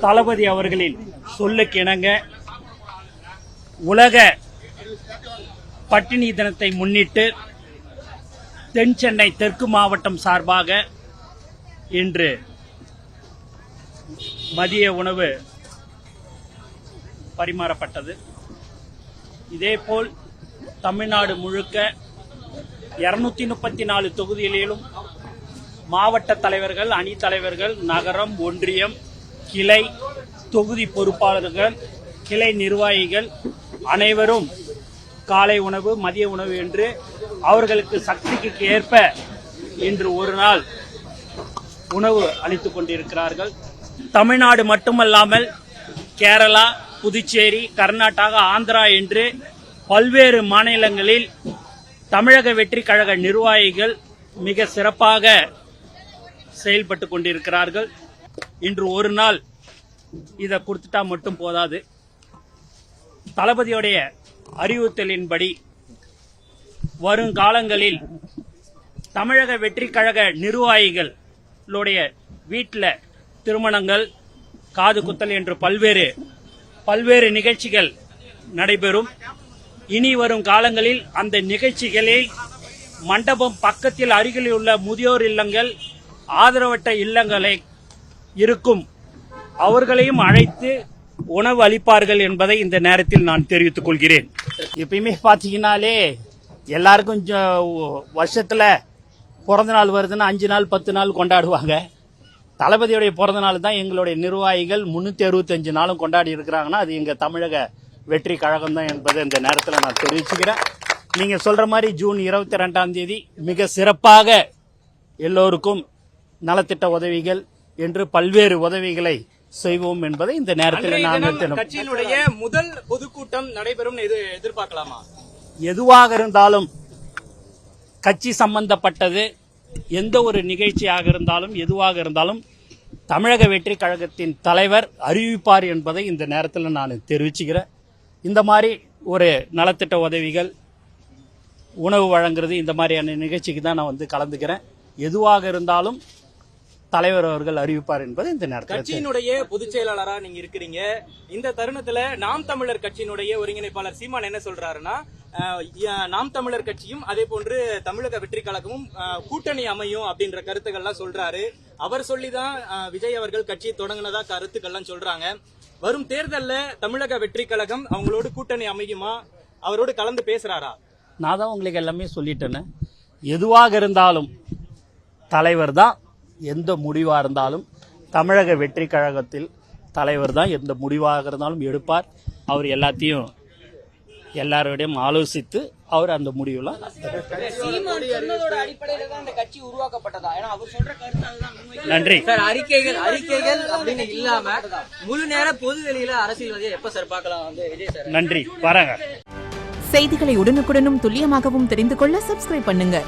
தளபதி அவர்களின் சொல்லுக்கிணங்க உலக பட்டினி தினத்தை முன்னிட்டு தென் சென்னை தெற்கு மாவட்டம் சார்பாக இன்று மதிய உணவு பரிமாறப்பட்டது. இதேபோல் தமிழ்நாடு முழுக்க 234 தொகுதிகளிலும் மாவட்ட தலைவர்கள், அணி தலைவர்கள், நகரம், ஒன்றியம், கிளை, தொகுதி பொறுப்பாளர்கள், கிளை நிர்வாகிகள் அனைவரும் காலை உணவு, மதிய உணவு என்று அவர்களுக்கு சக்திக்கு ஏற்ப இன்று ஒரு நாள் உணவு அளித்துக் கொண்டிருக்கிறார்கள். தமிழ்நாடு மட்டுமல்லாமல் கேரளா, புதுச்சேரி, கர்நாடகா, ஆந்திரா என்று பல்வேறு மாநிலங்களில் தமிழக வெற்றி கழக நிர்வாகிகள் மிக சிறப்பாக செயல்பட்டு கொண்டிருக்கிறார்கள். இன்று ஒரு நாள் இதை கொடுத்துட்டா மட்டும் போதாது. தளபதியுடைய அறிவுறுத்தலின்படி வருங்காலங்களில் தமிழக வெற்றி கழக நிர்வாகிகளுடைய வீட்டில் திருமணங்கள், காது குத்தல் என்று பல்வேறு நிகழ்ச்சிகள் நடைபெறும். இனி வரும் காலங்களில் அந்த நிகழ்ச்சிகளை மண்டபம் பக்கத்தில் அருகில் உள்ள முதியோர் இல்லங்கள், ஆதரவற்ற இல்லங்களை இருக்கும் அவர்களையும் அழைத்து உணவு அளிப்பார்கள் என்பதை இந்த நேரத்தில் நான் தெரிவித்துக் கொள்கிறேன். எப்பயுமே பார்த்தீங்கன்னாலே எல்லாருக்கும் வருஷத்துல பிறந்த நாள் வருதுன்னா 5 நாள் 10 நாள் கொண்டாடுவாங்க. தளபதியுடைய பிறந்த நாள் தான் எங்களுடைய நிர்வாகிகள் 365 நாளும் கொண்டாடி இருக்கிறாங்கன்னா அது எங்க தமிழக வெற்றி கழகம் தான் என்பதை இந்த நேரத்தில் நான் தெரிவிச்சுக்கிறேன். நீங்க சொல்ற மாதிரி ஜூன் 22ஆம் தேதி மிக சிறப்பாக எல்லோருக்கும் நலத்திட்ட உதவிகள் என்று பல்வேறு உதவிகளை செய்வோம் என்பதை இந்த நேரத்தில் நான் கட்சியினுடைய முதல் பொதுக்கூட்டம் நடைபெறும் எதிர்பார்க்கலாமா? எதுவாக இருந்தாலும் கட்சி சம்பந்தப்பட்டது எந்த ஒரு நிகழ்ச்சியாக இருந்தாலும் எதுவாக இருந்தாலும் தமிழக வெற்றி கழகத்தின் தலைவர் அறிவிப்பார் என்பதை இந்த நேரத்தில் நான் தெரிவிச்சுக்கிறேன். இந்த மாதிரி ஒரு நலத்திட்ட உதவிகள், உணவு வழங்குறது, இந்த மாதிரியான நிகழ்ச்சிக்கு தான் நான் கலந்துக்கிறேன். எதுவாக இருந்தாலும் தலைவர் அவர்கள் அறிவிப்பார் என்பது இந்த நேரத்தில். கட்சியினுடைய பொதுச் செயலாளரா நீங்க இருக்கிறீங்க. இந்த தருணத்துல நாம் தமிழர் கட்சியினுடைய ஒருங்கிணைப்பாளர் சீமான் என்ன சொல்றாருன்னா, நாம் தமிழர் கட்சியும் அதே போன்று தமிழக வெற்றி கழகமும் கூட்டணி அமையும் அப்படின்ற கருத்துக்கள்லாம் சொல்றாரு. அவர் சொல்லிதான் விஜய் அவர்கள் கட்சியை தொடங்கினதா கருத்துக்கள்லாம் சொல்றாங்க. வரும் தேர்தல்ல தமிழக வெற்றி கழகம் அவங்களோட கூட்டணி அமையுமா? அவரோடு கலந்து பேசுறாரா? நான் தான் உங்களுக்கு எல்லாமே சொல்லிட்டேன்னு. எதுவாக இருந்தாலும் தலைவர் தான் எந்த முடிவாக இருந்தாலும் தமிழக வெற்றி கழகத்தில் தலைவர் தான் எந்த முடிவாக இருந்தாலும் எடுப்பார். அவர் எல்லாத்தையும் எல்லாரோடையும் ஆலோசித்து அவர் அந்த முடிவுலாம். நன்றி. அறிக்கைகள் அப்படின்னு இல்லாம முழு நேர பொது வெளியில அரசியல்வாதியை எப்ப சார் பார்க்கலாம்? நன்றி. வரங்க. செய்திகளை உடனுக்குடனும் துல்லியமாகவும் தெரிந்து கொள்ள சப்ஸ்கிரைப் பண்ணுங்க.